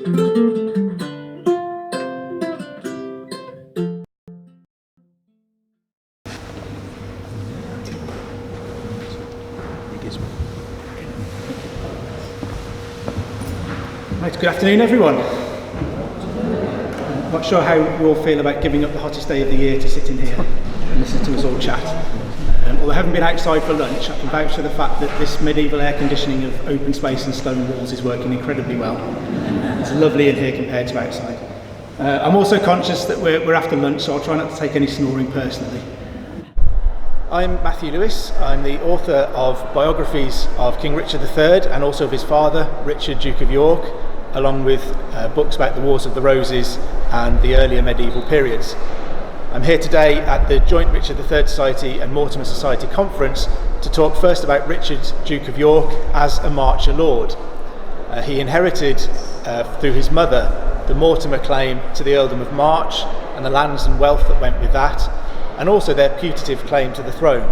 Right, good afternoon everyone. I'm not sure how you all feel about giving up the hottest day of the year to sit in here and listen to us all chat. Although I haven't been outside for lunch, I can vouch for the fact that this medieval air conditioning of open space and stone walls is working incredibly well. It's lovely in here compared to outside. I'm also conscious that we're after lunch, so I'll try not to take any snoring personally. I'm Matthew Lewis. I'm the author of biographies of King Richard III and also of his father, Richard, Duke of York, along with books about the Wars of the Roses and the earlier medieval periods. I'm here today at the joint Richard III Society and Mortimer Society conference to talk first about Richard, Duke of York, as a Marcher Lord. He inherited through his mother the Mortimer claim to the earldom of March and the lands and wealth that went with that, and also their putative claim to the throne.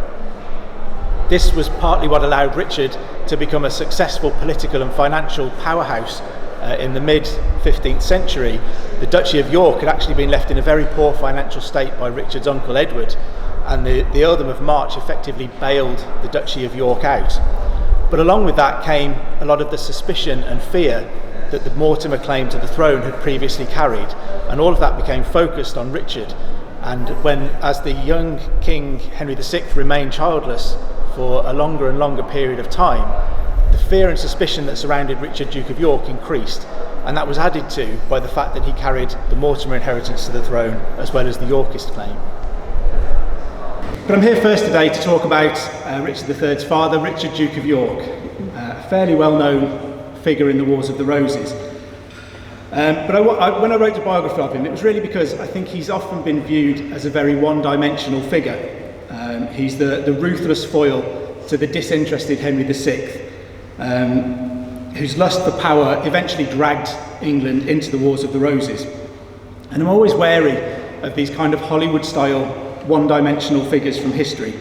This was partly what allowed Richard to become a successful political and financial powerhouse. In the mid-15th century, the Duchy of York had actually been left in a very poor financial state by Richard's uncle Edward, and the earldom of March effectively bailed the Duchy of York out. But along with that came a lot of the suspicion and fear that the Mortimer claim to the throne had previously carried, and all of that became focused on Richard. And as the young King Henry VI remained childless for a longer and longer period of time, the fear and suspicion that surrounded Richard, Duke of York, increased, and that was added to by the fact that he carried the Mortimer inheritance to the throne as well as the Yorkist claim. But I'm here first today to talk about Richard III's father, Richard, Duke of York, a fairly well-known figure in the Wars of the Roses. But when I wrote a biography of him, it was really because I think he's often been viewed as a very one-dimensional figure. He's the ruthless foil to the disinterested Henry VI, whose lust for power eventually dragged England into the Wars of the Roses. And I'm always wary of these kind of Hollywood-style one-dimensional figures from history.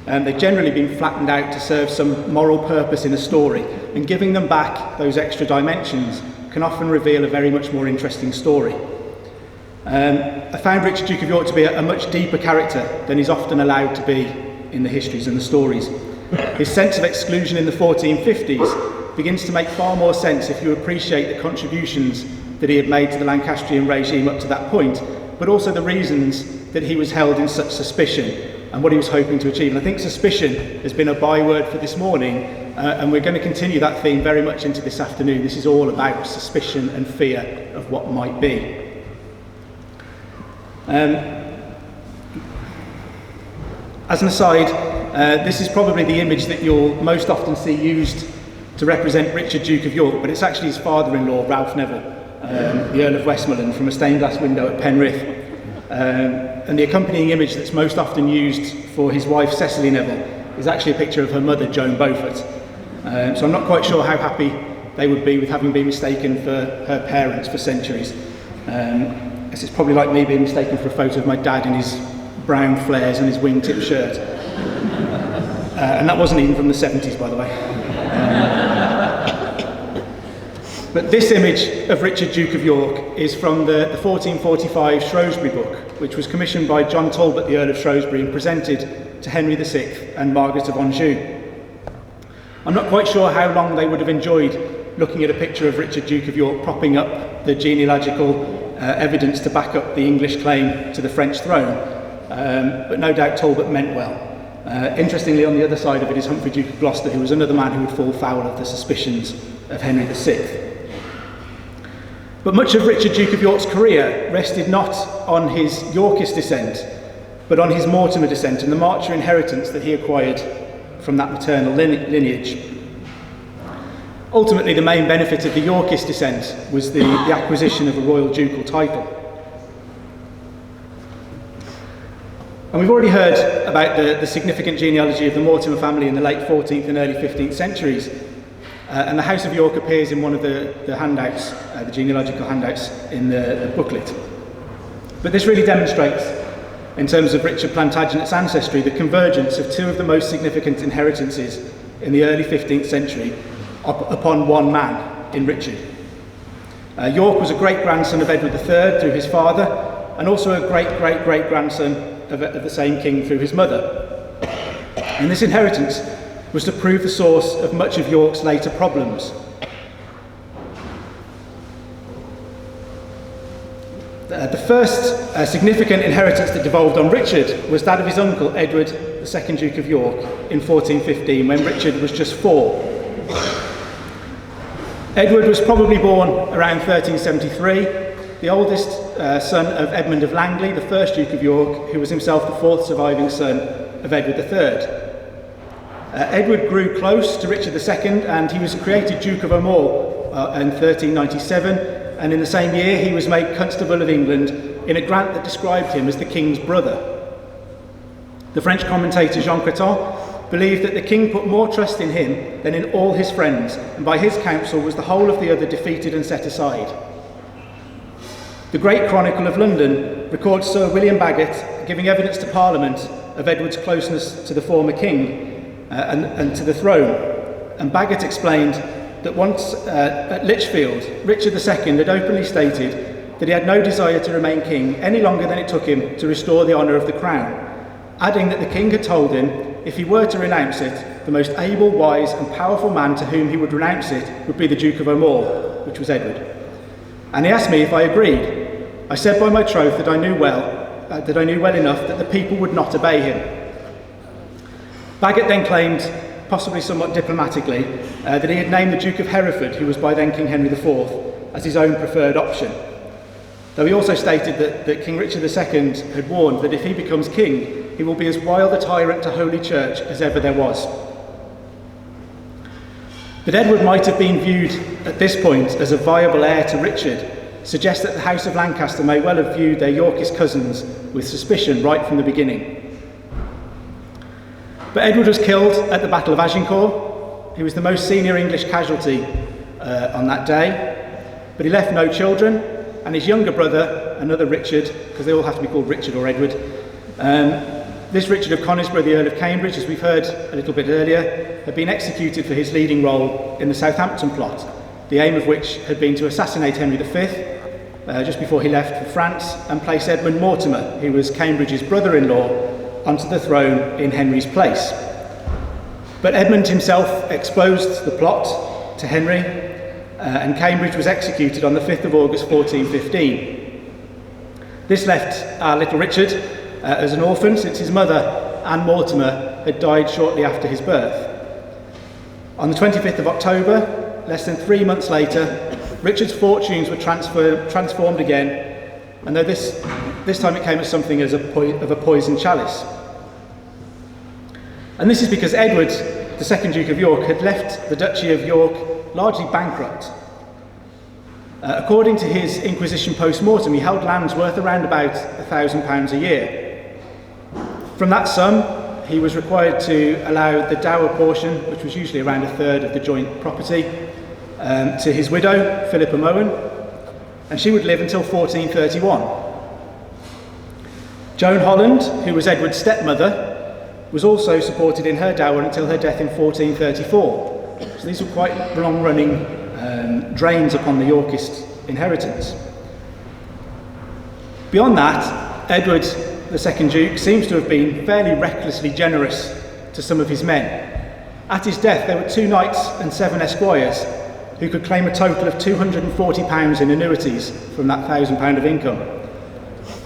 They've generally been flattened out to serve some moral purpose in a story, and giving them back those extra dimensions can often reveal a very much more interesting story. I found Richard, Duke of York, to be a much deeper character than he's often allowed to be in the histories and the stories. His sense of exclusion in the 1450s begins to make far more sense if you appreciate the contributions that he had made to the Lancastrian regime up to that point, but also the reasons that he was held in such suspicion and what he was hoping to achieve. And I think suspicion has been a byword for this morning, and we're going to continue that theme very much into this afternoon. This is all about suspicion and fear of what might be. As an aside, this is probably the image that you'll most often see used to represent Richard, Duke of York, but it's actually his father-in-law, Ralph Neville, the Earl of Westmoreland, from a stained glass window at Penrith. And the accompanying image that's most often used for his wife, Cecily Neville, is actually a picture of her mother, Joan Beaufort. So I'm not quite sure how happy they would be with having been mistaken for her parents for centuries. It's probably like me being mistaken for a photo of my dad in his brown flares and his wingtip shirt. And that wasn't even from the 70s, by the way. But this image of Richard, Duke of York, is from the 1445 Shrewsbury book, which was commissioned by John Talbot, the Earl of Shrewsbury, and presented to Henry VI and Margaret of Anjou. I'm not quite sure how long they would have enjoyed looking at a picture of Richard, Duke of York, propping up the genealogical evidence to back up the English claim to the French throne, but no doubt Talbot meant well. Interestingly, on the other side of it is Humphrey, Duke of Gloucester, who was another man who would fall foul of the suspicions of Henry VI. But much of Richard, Duke of York's career rested not on his Yorkist descent, but on his Mortimer descent and the Marcher inheritance that he acquired from that maternal lineage. Ultimately, the main benefit of the Yorkist descent was the acquisition of a royal ducal title. And we've already heard about the significant genealogy of the Mortimer family in the late 14th and early 15th centuries. And the House of York appears in one of the handouts, the genealogical handouts in the booklet. But this really demonstrates, in terms of Richard Plantagenet's ancestry, the convergence of two of the most significant inheritances in the early 15th century upon one man, in Richard. York was a great-grandson of Edward III through his father, and also a great-great-great-grandson of the same king through his mother. And this inheritance was to prove the source of much of York's later problems. The first significant inheritance that devolved on Richard was that of his uncle, Edward, the second Duke of York, in 1415, when Richard was just 4. Edward was probably born around 1373, the oldest son of Edmund of Langley, the first Duke of York, who was himself the 4th surviving son of Edward III. Edward grew close to Richard II, and he was created Duke of Ormond in 1397, and in the same year he was made Constable of England in a grant that described him as the King's brother. The French commentator Jean Creton believed that the king put more trust in him than in all his friends, and by his counsel was the whole of the other defeated and set aside. The Great Chronicle of London records Sir William Bagot giving evidence to Parliament of Edward's closeness to the former king and to the throne. And Bagot explained that once at Lichfield, Richard II had openly stated that he had no desire to remain king any longer than it took him to restore the honour of the crown, adding that the king had told him if he were to renounce it, the most able, wise and powerful man to whom he would renounce it would be the Duke of Ormond, which was Edward. And he asked me if I agreed. I said by my troth that I knew well enough that the people would not obey him. Bagot then claimed, possibly somewhat diplomatically, that he had named the Duke of Hereford, who was by then King Henry IV, as his own preferred option. Though he also stated that King Richard II had warned that if he becomes king, he will be as wild a tyrant to Holy Church as ever there was. That Edward might have been viewed at this point as a viable heir to Richard suggests that the House of Lancaster may well have viewed their Yorkist cousins with suspicion right from the beginning. But Edward was killed at the Battle of Agincourt. He was the most senior English casualty on that day, but he left no children, and his younger brother, another Richard, because they all have to be called Richard or Edward, this Richard of Conisbrough, the Earl of Cambridge, as we've heard a little bit earlier, had been executed for his leading role in the Southampton plot, the aim of which had been to assassinate Henry V just before he left for France and place Edmund Mortimer, who was Cambridge's brother-in-law, onto the throne in Henry's place. But Edmund himself exposed the plot to Henry, and Cambridge was executed on the 5th of August 1415. This left our little Richard as an orphan, since his mother, Anne Mortimer, had died shortly after his birth. On the 25th of October, less than 3 months later, Richard's fortunes were transformed again, and though this time it came as something of a poisoned chalice. And this is because Edward, the second Duke of York, had left the Duchy of York largely bankrupt. According to his Inquisition post-mortem, he held lands worth around about £1,000 a year. From that sum, he was required to allow the dower portion, which was usually around a third of the joint property, to his widow, Philippa Mowen, and she would live until 1431. Joan Holland, who was Edward's stepmother, was also supported in her dower until her death in 1434. So these were quite long-running drains upon the Yorkist inheritance. Beyond that, Edward, the second Duke, seems to have been fairly recklessly generous to some of his men. At his death, there were 2 knights and 7 esquires who could claim a total of £240 in annuities from that £1,000 of income.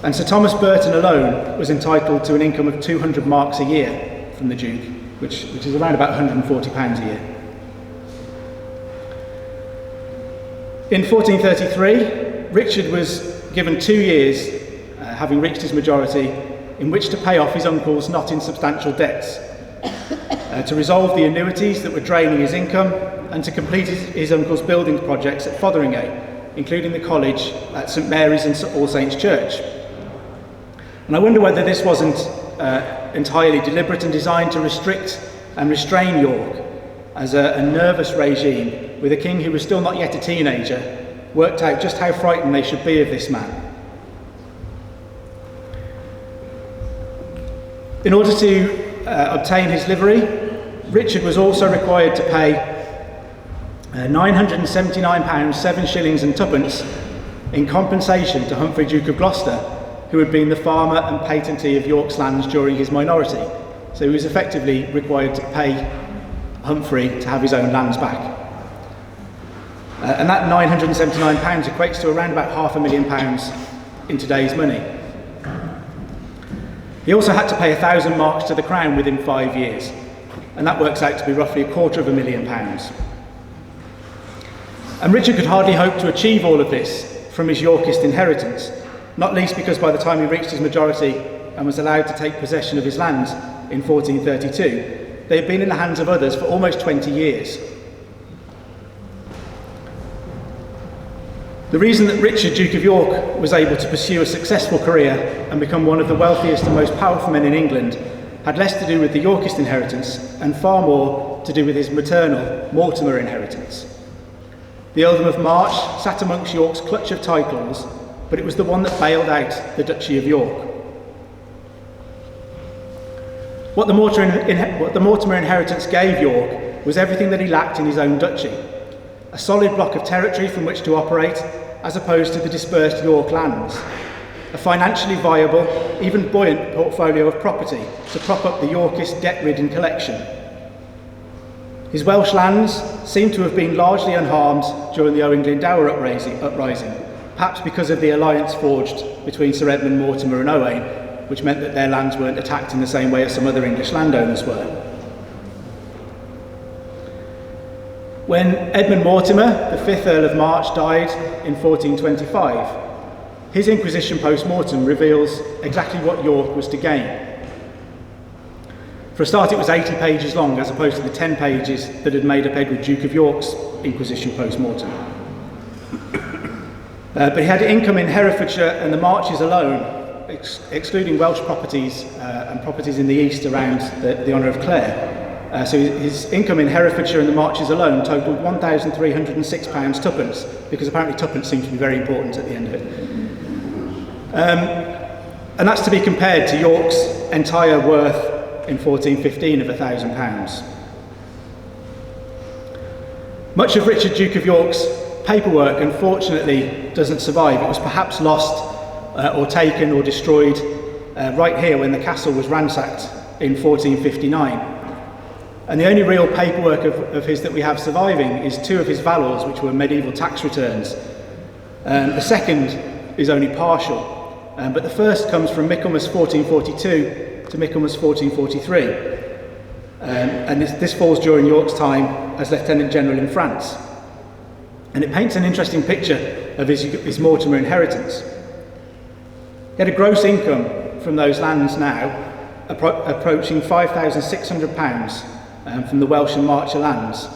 And Sir Thomas Burton alone was entitled to an income of 200 marks a year from the Duke, which is around about £140 a year. In 1433, Richard was given 2 years, having reached his majority, in which to pay off his uncle's not insubstantial debts, to resolve the annuities that were draining his income, and to complete his uncle's building projects at Fotheringay, including the college at St Mary's and All Saints Church. And I wonder whether this wasn't entirely deliberate and designed to restrict and restrain York as a nervous regime, with a king who was still not yet a teenager, worked out just how frightened they should be of this man. In order to obtain his livery, Richard was also required to pay £979, 7 shillings and twopence in compensation to Humphrey, Duke of Gloucester, who had been the farmer and patentee of York's lands during his minority. So he was effectively required to pay Humphrey to have his own lands back. And that £979 equates to around about £500,000 in today's money. He also had to pay 1,000 marks to the Crown within 5 years, and that works out to be roughly £250,000. And Richard could hardly hope to achieve all of this from his Yorkist inheritance, not least because by the time he reached his majority and was allowed to take possession of his lands in 1432, they had been in the hands of others for almost 20 years. The reason that Richard, Duke of York, was able to pursue a successful career and become one of the wealthiest and most powerful men in England had less to do with the Yorkist inheritance and far more to do with his maternal Mortimer inheritance. The earldom of March sat amongst York's clutch of titles, but it was the one that bailed out the Duchy of York. What the Mortimer inheritance gave York was everything that he lacked in his own duchy: a solid block of territory from which to operate, as opposed to the dispersed York lands, a financially viable, even buoyant portfolio of property to prop up the Yorkist debt-ridden collection. His Welsh lands seem to have been largely unharmed during the Owen-Glendower uprising, perhaps because of the alliance forged between Sir Edmund Mortimer and Owain, which meant that their lands weren't attacked in the same way as some other English landowners were. When Edmund Mortimer, the 5th Earl of March, died in 1425, his Inquisition post-mortem reveals exactly what York was to gain. For a start, it was 80 pages long, as opposed to the 10 pages that had made up Edward, Duke of York's Inquisition post-mortem. But he had income in Herefordshire and the Marches alone, excluding Welsh properties and properties in the east around the Honour of Clare. So his income in Herefordshire and the Marches alone totalled £1,306 twopence, because apparently twopence seemed to be very important at the end of it. And that's to be compared to York's entire worth in 1415 of £1,000. Much of Richard, Duke of York's paperwork, unfortunately, doesn't survive. It was perhaps lost or taken or destroyed right here when the castle was ransacked in 1459. And the only real paperwork of his that we have surviving is 2 of his valors, which were medieval tax returns. The second is only partial, but the first comes from Michaelmas 1442 to Michaelmas 1443. And this falls during York's time as Lieutenant General in France. And it paints an interesting picture of his Mortimer inheritance. He had a gross income from those lands now approaching £5,600 from the Welsh and Marcher lands.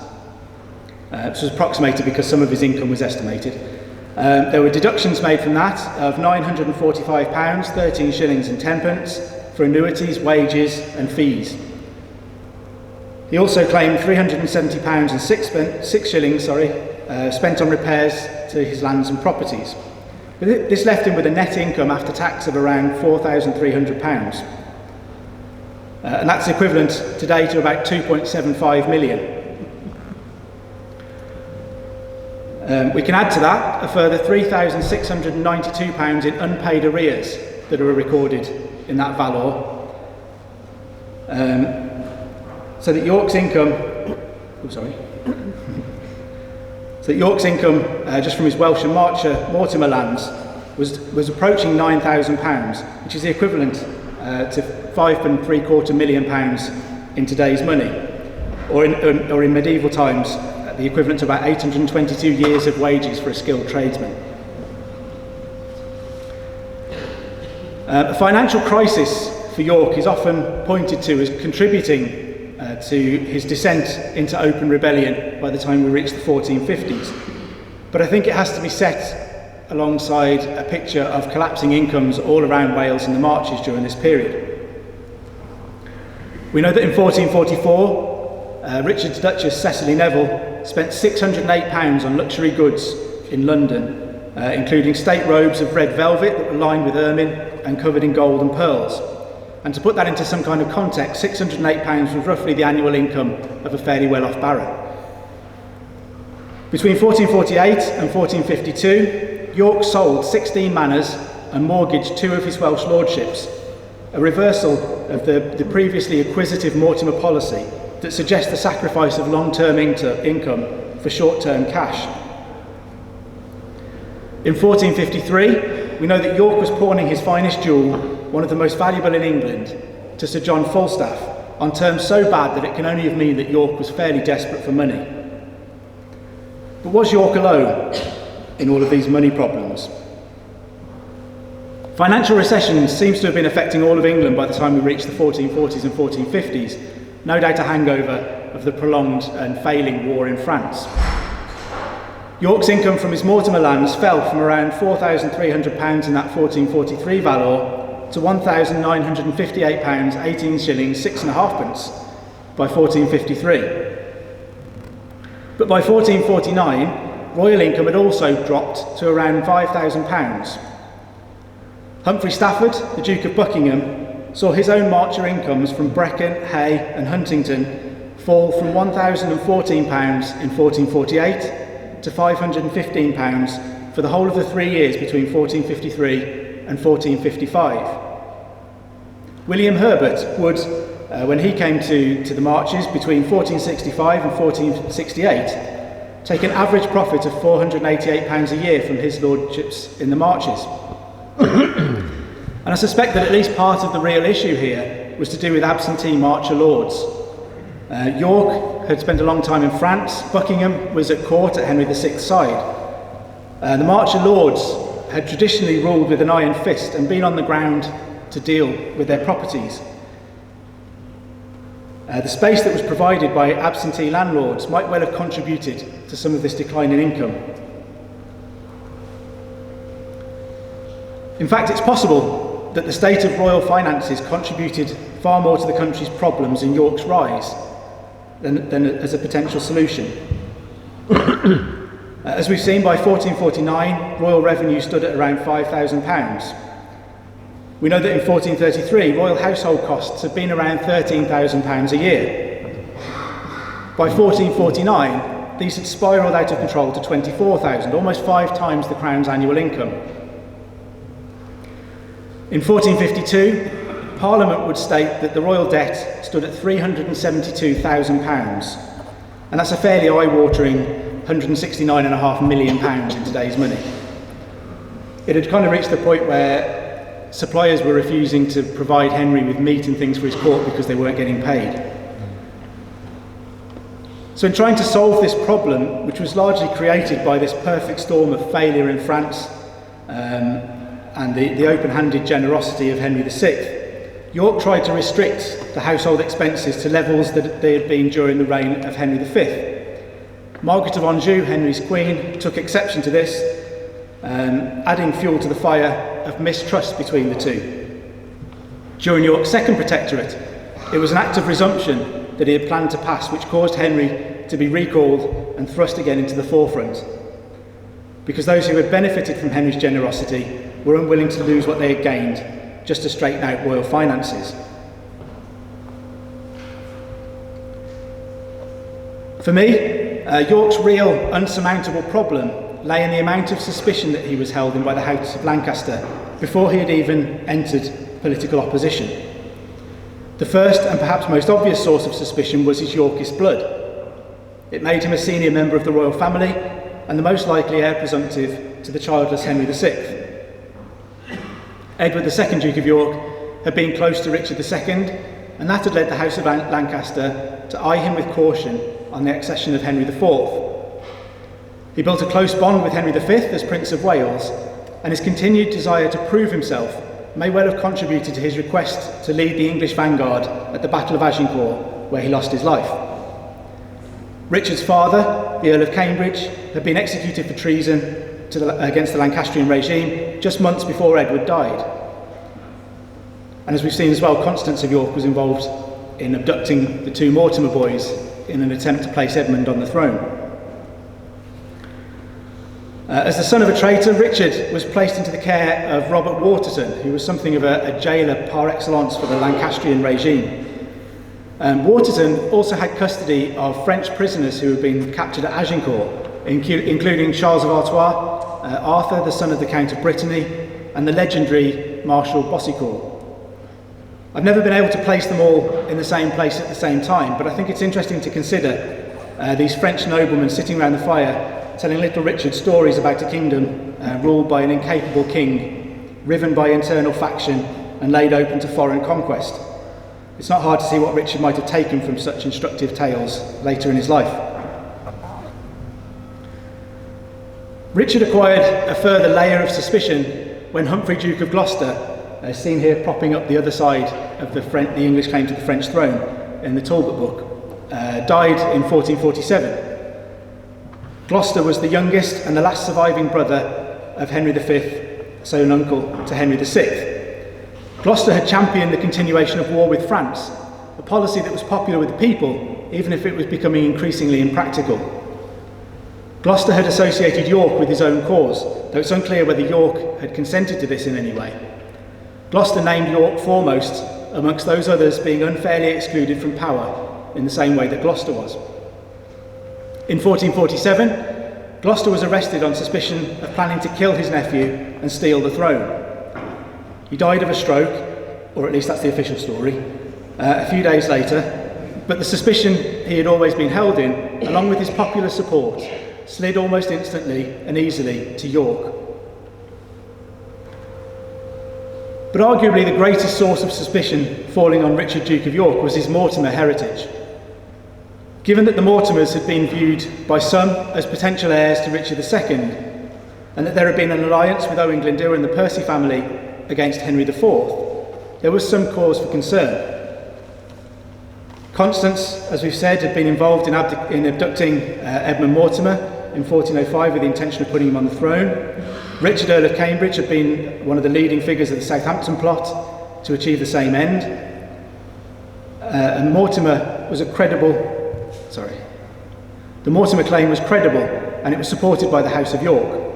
This was approximated because some of his income was estimated. There were deductions made from that of £945, 13 shillings and 10 pence for annuities, wages and fees. He also claimed £370 and 6 shillings spent on repairs to his lands and properties. But this left him with a net income after tax of around £4,300. And that's equivalent today to about 2.75 million. We can add to that a further £3,692 in unpaid arrears that are recorded in that valor. So that York's income, just from his Welsh and Mortimer lands was approaching £9,000, which is the equivalent to £5.75 million in today's money, or in medieval times, the equivalent to about 822 years of wages for a skilled tradesman. A financial crisis for York is often pointed to as contributing to his descent into open rebellion by the time we reach the 1450s. But I think it has to be set alongside a picture of collapsing incomes all around Wales and the Marches during this period. We know that in 1444, Richard's Duchess Cecily Neville spent £608 on luxury goods in London, including state robes of red velvet that were lined with ermine and covered in gold and pearls. And to put that into some kind of context, £608 was roughly the annual income of a fairly well-off baron. Between 1448 and 1452, York sold 16 manors and mortgaged 2 of his Welsh lordships, a reversal of the previously acquisitive Mortimer policy that suggests the sacrifice of long-term income for short-term cash. In 1453, we know that York was pawning his finest jewel, one of the most valuable in England, to Sir John Falstaff, on terms so bad that it can only have meant that York was fairly desperate for money. But was York alone in all of these money problems? Financial recession seems to have been affecting all of England by the time we reached the 1440s and 1450s, no doubt a hangover of the prolonged and failing war in France. York's income from his Mortimer lands fell from around £4,300 in that 1443 valor to £1,958, 18 shillings, 6 and a half pence by 1453. But by 1449, royal income had also dropped to around £5,000. Humphrey Stafford, the Duke of Buckingham, saw his own marcher incomes from Brecon, Hay and Huntingdon fall from £1,014 in 1448 to £515 for the whole of the 3 years between 1453 and 1455. William Herbert would, when he came to the marches between 1465 and 1468, take an average profit of £488 a year from his lordships in the marches. And I suspect that at least part of the real issue here was to do with absentee marcher lords. York had spent a long time in France. Buckingham was at court at Henry VI's side. The marcher lords had traditionally ruled with an iron fist and been on the ground to deal with their properties. The space that was provided by absentee landlords might well have contributed to some of this decline in income. In fact, it's possible that the state of royal finances contributed far more to the country's problems in York's rise than as a potential solution. As we've seen, by 1449, royal revenue stood at around £5,000. We know that in 1433, royal household costs had been around £13,000 a year. By 1449, these had spiralled out of control to £24,000, almost 5 times the Crown's annual income. In 1452, Parliament would state that the royal debt stood at £372,000, and that's a fairly eye-watering £169.5 million in today's money. It had kind of reached the point where suppliers were refusing to provide Henry with meat and things for his court because they weren't getting paid. So in trying to solve this problem, which was largely created by this perfect storm of failure in France and the open-handed generosity of Henry VI, York tried to restrict the household expenses to levels that they had been during the reign of Henry V. Margaret of Anjou, Henry's queen, took exception to this, adding fuel to the fire of mistrust between the two. During York's second protectorate, it was an act of resumption that he had planned to pass, which caused Henry to be recalled and thrust again into the forefront, because those who had benefited from Henry's generosity were unwilling to lose what they had gained just to straighten out royal finances. For me, York's real unsurmountable problem lay in the amount of suspicion that he was held in by the House of Lancaster before he had even entered political opposition. The first and perhaps most obvious source of suspicion was his Yorkist blood. It made him a senior member of the royal family and the most likely heir presumptive to the childless Henry VI. Edward II, Duke of York, had been close to Richard II, and that had led the House of Lancaster to eye him with caution on the accession of Henry IV. He built a close bond with Henry V as Prince of Wales, and his continued desire to prove himself may well have contributed to his request to lead the English vanguard at the Battle of Agincourt, where he lost his life. Richard's father, the Earl of Cambridge, had been executed for treason against the Lancastrian regime just months before Edward died. And as we've seen as well, Constance of York was involved in abducting the 2 Mortimer boys in an attempt to place Edmund on the throne. As the son of a traitor, Richard was placed into the care of Robert Waterton, who was something of a jailer par excellence for the Lancastrian regime. Waterton also had custody of French prisoners who had been captured at Agincourt, including Charles of Artois, Arthur, the son of the Count of Brittany, and the legendary Marshal Boucicault. I've never been able to place them all in the same place at the same time, but I think it's interesting to consider these French noblemen sitting around the fire telling little Richard stories about a kingdom ruled by an incapable king, riven by internal faction and laid open to foreign conquest. It's not hard to see what Richard might have taken from such instructive tales later in his life. Richard acquired a further layer of suspicion when Humphrey, Duke of Gloucester, seen here propping up the other side of the English claim to the French throne in the Talbot book, died in 1447. Gloucester was the youngest and the last surviving brother of Henry V, so an uncle to Henry VI. Gloucester had championed the continuation of war with France, a policy that was popular with the people, even if it was becoming increasingly impractical. Gloucester had associated York with his own cause, though it's unclear whether York had consented to this in any way. Gloucester named York foremost amongst those others being unfairly excluded from power in the same way that Gloucester was. In 1447, Gloucester was arrested on suspicion of planning to kill his nephew and steal the throne. He died of a stroke, or at least that's the official story, a few days later, but the suspicion he had always been held in, along with his popular support, slid almost instantly and easily to York. But arguably the greatest source of suspicion falling on Richard, Duke of York, was his Mortimer heritage. Given that the Mortimers had been viewed by some as potential heirs to Richard II, and that there had been an alliance with Owen Glendower and the Percy family against Henry IV, there was some cause for concern. Constance, as we've said, had been involved in abducting Edmund Mortimer in 1405 with the intention of putting him on the throne. Richard, Earl of Cambridge, had been one of the leading figures of the Southampton plot to achieve the same end. And Mortimer was the Mortimer claim was credible, and it was supported by the House of York.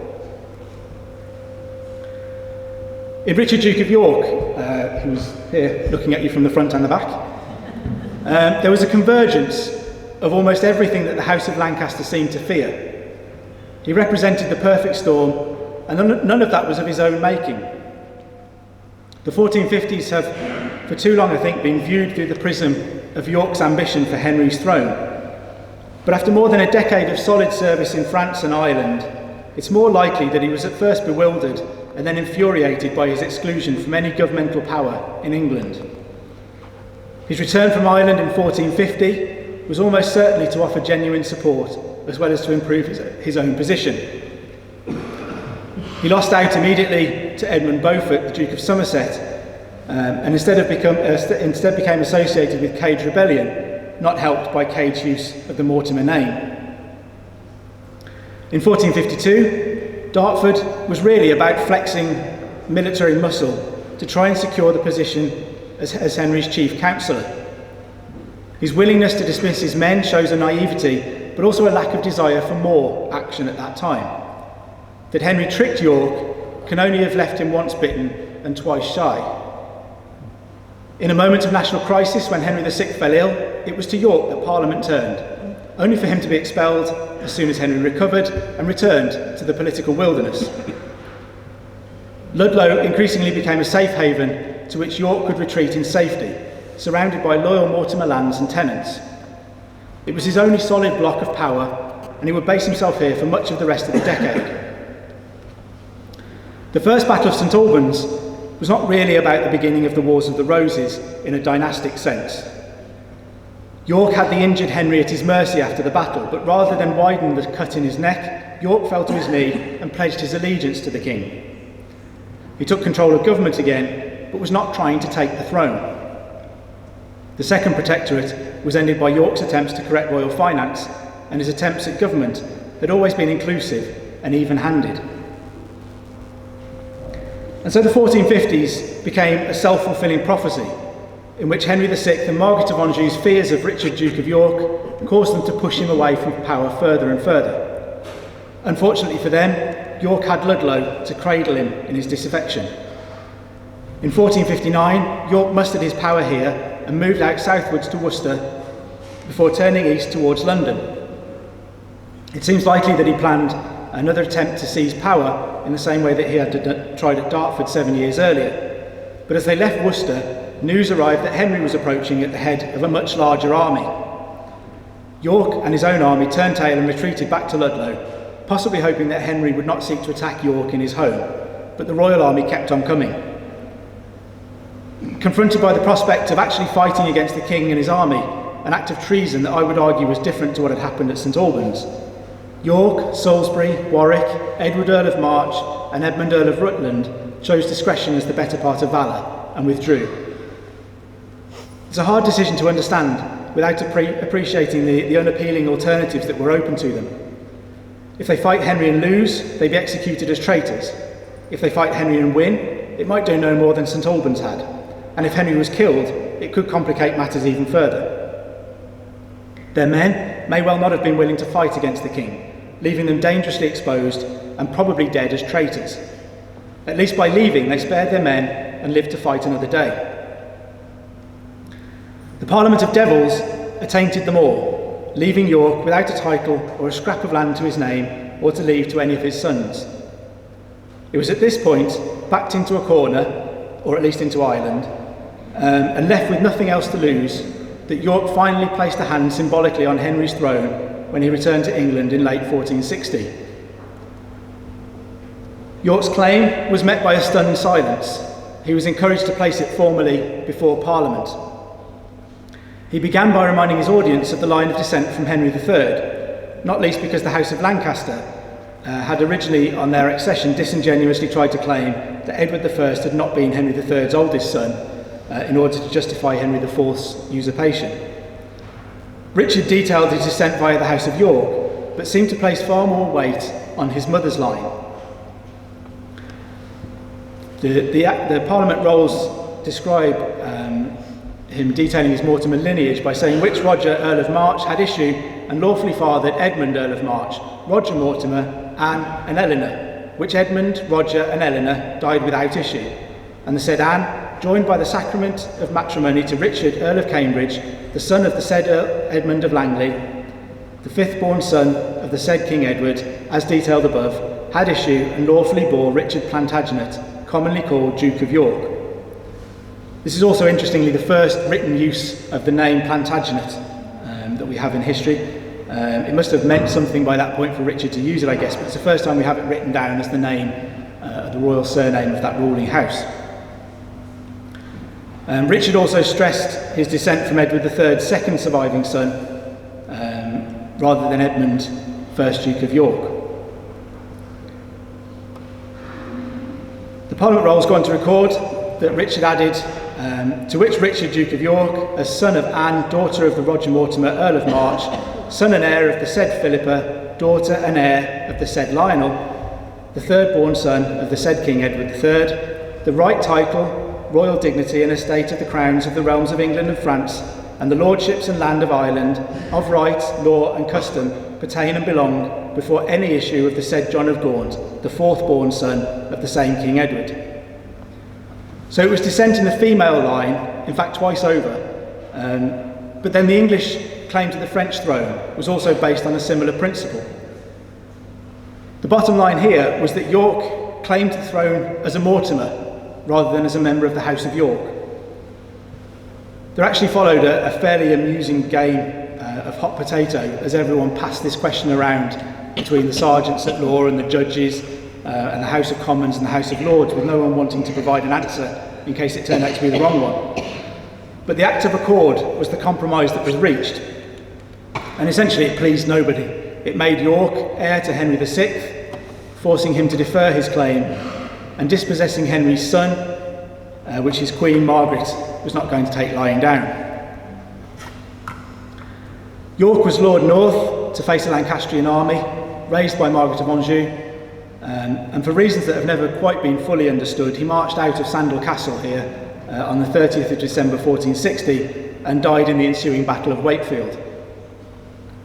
In Richard, Duke of York, who's here looking at you from the front and the back, there was a convergence of almost everything that the House of Lancaster seemed to fear. He represented the perfect storm, and none of that was of his own making. The 1450s have, for too long, I think, been viewed through the prism of York's ambition for Henry's throne. But after more than a decade of solid service in France and Ireland, it's more likely that he was at first bewildered and then infuriated by his exclusion from any governmental power in England. His return from Ireland in 1450 was almost certainly to offer genuine support, as well as to improve his own position. He lost out immediately to Edmund Beaufort, the Duke of Somerset, and instead became associated with Cade's rebellion, not helped by Cade's use of the Mortimer name. In 1452, Dartford was really about flexing military muscle to try and secure the position as Henry's chief counsellor. His willingness to dismiss his men shows a naivety, but also a lack of desire for more action at that time. That Henry tricked York can only have left him once bitten and twice shy. In a moment of national crisis, when Henry VI fell ill, it was to York that Parliament turned, only for him to be expelled as soon as Henry recovered and returned to the political wilderness. Ludlow increasingly became a safe haven to which York could retreat in safety, surrounded by loyal Mortimer lands and tenants. It was his only solid block of power, and he would base himself here for much of the rest of the decade. The First Battle of St Albans was not really about the beginning of the Wars of the Roses in a dynastic sense. York had the injured Henry at his mercy after the battle, but rather than widen the cut in his neck, York fell to his knee and pledged his allegiance to the king. He took control of government again, but was not trying to take the throne. The Second Protectorate was ended by York's attempts to correct royal finance, and his attempts at government had always been inclusive and even-handed. And so the 1450s became a self-fulfilling prophecy, in which Henry VI and Margaret of Anjou's fears of Richard, Duke of York, caused them to push him away from power further and further. Unfortunately for them, York had Ludlow to cradle him in his disaffection. In 1459, York mustered his power here and moved out southwards to Worcester before turning east towards London. It seems likely that he planned another attempt to seize power in the same way that he had tried at Dartford 7 years earlier. But as they left Worcester, news arrived that Henry was approaching at the head of a much larger army. York and his own army turned tail and retreated back to Ludlow, possibly hoping that Henry would not seek to attack York in his home, but the royal army kept on coming. Confronted by the prospect of actually fighting against the king and his army, an act of treason that I would argue was different to what had happened at St Albans, York, Salisbury, Warwick, Edward Earl of March and Edmund Earl of Rutland chose discretion as the better part of valour and withdrew. It's a hard decision to understand without appreciating the unappealing alternatives that were open to them. If they fight Henry and lose, they'd be executed as traitors. If they fight Henry and win, it might do no more than St Albans had. And if Henry was killed, it could complicate matters even further. Their men may well not have been willing to fight against the king, leaving them dangerously exposed and probably dead as traitors. At least by leaving, they spared their men and lived to fight another day. The Parliament of Devils attainted them all, leaving York without a title or a scrap of land to his name or to leave to any of his sons. It was at this point, backed into a corner, or at least into Ireland, and left with nothing else to lose, that York finally placed a hand symbolically on Henry's throne when he returned to England in late 1460. York's claim was met by a stunned silence. He was encouraged to place it formally before Parliament. He began by reminding his audience of the line of descent from Henry III, not least because the House of Lancaster had originally, on their accession, disingenuously tried to claim that Edward I had not been Henry III's oldest son in order to justify Henry IV's usurpation. Richard detailed his descent via the House of York, but seemed to place far more weight on his mother's line. The Parliament rolls describe him detailing his Mortimer lineage by saying which Roger, Earl of March, had issue and lawfully fathered Edmund, Earl of March, Roger Mortimer, Anne and Eleanor, which Edmund, Roger and Eleanor died without issue, and the said Anne, joined by the sacrament of matrimony to Richard, Earl of Cambridge, the son of the said Earl Edmund of Langley, the fifth-born son of the said King Edward, as detailed above, had issue and lawfully bore Richard Plantagenet, commonly called Duke of York. This is also, interestingly, the first written use of the name Plantagenet that we have in history. It must have meant something by that point for Richard to use it, I guess, but it's the first time we have it written down as the name, the royal surname of that ruling house. Richard also stressed his descent from Edward III's second surviving son, rather than Edmund, 1st Duke of York. The Parliament rolls go on to record that Richard added, to which Richard, Duke of York, as son of Anne, daughter of the Roger Mortimer, Earl of March, son and heir of the said Philippa, daughter and heir of the said Lionel, the third-born son of the said King Edward III, the right title, royal dignity and estate of the crowns of the realms of England and France, and the lordships and land of Ireland, of right, law and custom, pertain and belong before any issue of the said John of Gaunt, the fourth-born son of the same King Edward. So it was descent in the female line, in fact twice over, but then the English claim to the French throne was also based on a similar principle. The bottom line here was that York claimed the throne as a Mortimer rather than as a member of the House of York. There actually followed a fairly amusing game of hot potato as everyone passed this question around between the sergeants at law and the judges and the House of Commons and the House of Lords, with no one wanting to provide an answer in case it turned out to be the wrong one. But the Act of Accord was the compromise that was reached, and essentially it pleased nobody. It made York heir to Henry VI, forcing him to defer his claim, and dispossessing Henry's son, which his Queen Margaret was not going to take lying down. York was lured north to face a Lancastrian army, raised by Margaret of Anjou, and for reasons that have never quite been fully understood, he marched out of Sandal Castle here on the 30th of December 1460 and died in the ensuing Battle of Wakefield.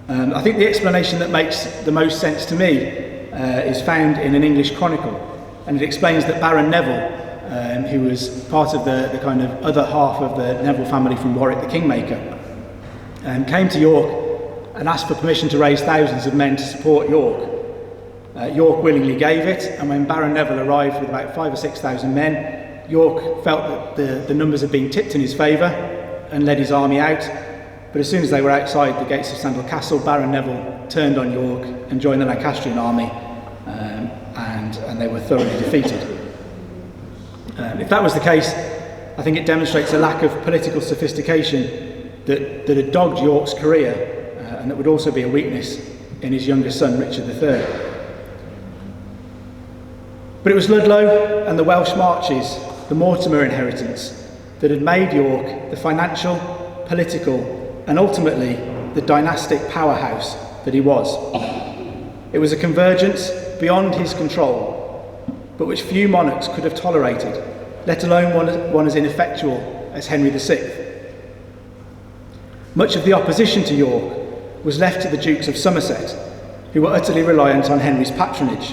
I think the explanation that makes the most sense to me is found in an English chronicle, and it explains that Baron Neville, who was part of the kind of other half of the Neville family from Warwick the Kingmaker, came to York and asked for permission to raise thousands of men to support York. York willingly gave it, and when Baron Neville arrived with about 5,000 or 6,000 men, York felt that the numbers had been tipped in his favour and led his army out. But as soon as they were outside the gates of Sandal Castle, Baron Neville turned on York and joined the Lancastrian army, and they were thoroughly defeated. If that was the case, I think it demonstrates a lack of political sophistication that had dogged York's career, and that would also be a weakness in his younger son, Richard III. But it was Ludlow and the Welsh marches, the Mortimer Inheritance, that had made York the financial, political, and ultimately the dynastic powerhouse that he was. It was a convergence beyond his control, but which few monarchs could have tolerated, let alone one as ineffectual as Henry VI. Much of the opposition to York was left to the Dukes of Somerset, who were utterly reliant on Henry's patronage.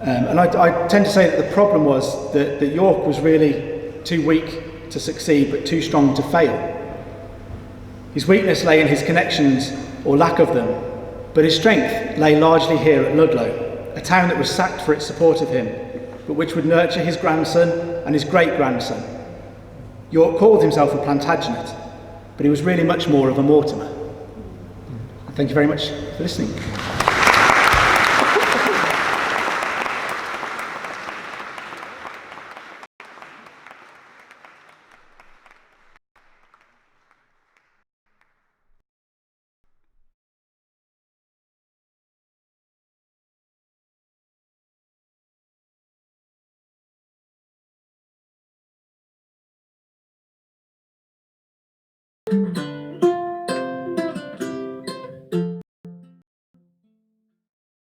And I tend to say that the problem was that York was really too weak to succeed but too strong to fail. His weakness lay in his connections, or lack of them, but his strength lay largely here at Ludlow, a town that was sacked for its support of him, but which would nurture his grandson and his great-grandson. York called himself a Plantagenet, but he was really much more of a Mortimer. Thank you very much for listening.